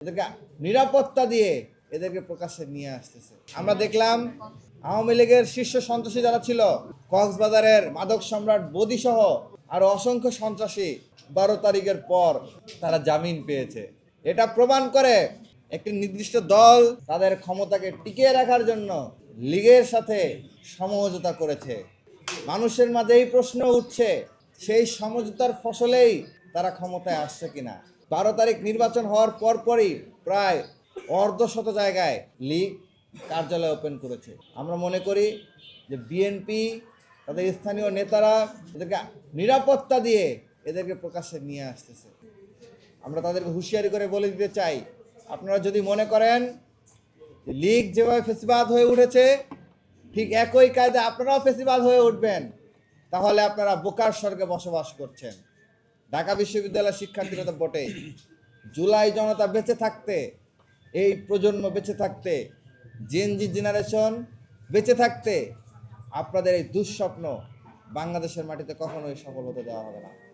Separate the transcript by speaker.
Speaker 1: এদেরকে নিরাপত্তা দিয়ে এদেরকে প্রকাশ্যে নিয়ে আসতেছে। আমরা দেখলাম আওয়ামী লীগের শীর্ষ সন্ত্রাসী যারা ছিল, কক্সবাজারের মাদক সম্রাট বদি সহ আরো অসংখ্য সন্ত্রাসী 12 তারিখের পর তারা জামিন পেয়েছে। এটা প্রমাণ করে একটি নির্দিষ্ট দল তাদের ক্ষমতাকে টিকিয়ে রাখার জন্য লীগের সাথে সমঝোতা করেছে। মানুষের মাঝে এই প্রশ্ন উঠছে, সেই সমঝোতার ফসলেই তারা ক্ষমতায় আসছে কিনা। 12 তারিখ নির্বাচন হওয়ার পরপরই প্রায় অর্ধশত জায়গায় লীগ কার্যালয় ওপেন করেছে। আমরা মনে করি যে বিএনপি তাদের স্থানীয় নেতারা এদেরকে নিরাপত্তা দিয়ে এদেরকে প্রকাশ্যে নিয়ে আসতেছে। আমরা তাদেরকে হুঁশিয়ারি করে বলে দিতে চাই, আপনারা যদি মনে করেন লীগ যেভাবে ফেসিবাদ হয়ে উঠেছে ঠিক একই কায়দা আপনারাও ফেসিবাদ হয়ে উঠবেন, তাহলে আপনারা বোকার স্বর্গে বসবাস করছেন। ঢাকা বিশ্ববিদ্যালয়ের শিক্ষার্থীরা তো বটে, জুলাই জনতা বেঁচে থাকতে, এই প্রজন্ম বেঁচে থাকতে, জেনজি জেনারেশন বেঁচে থাকতে আপনাদের এই দুঃস্বপ্ন বাংলাদেশের মাটিতে কখনোই সফল হতে দেওয়া হবে না।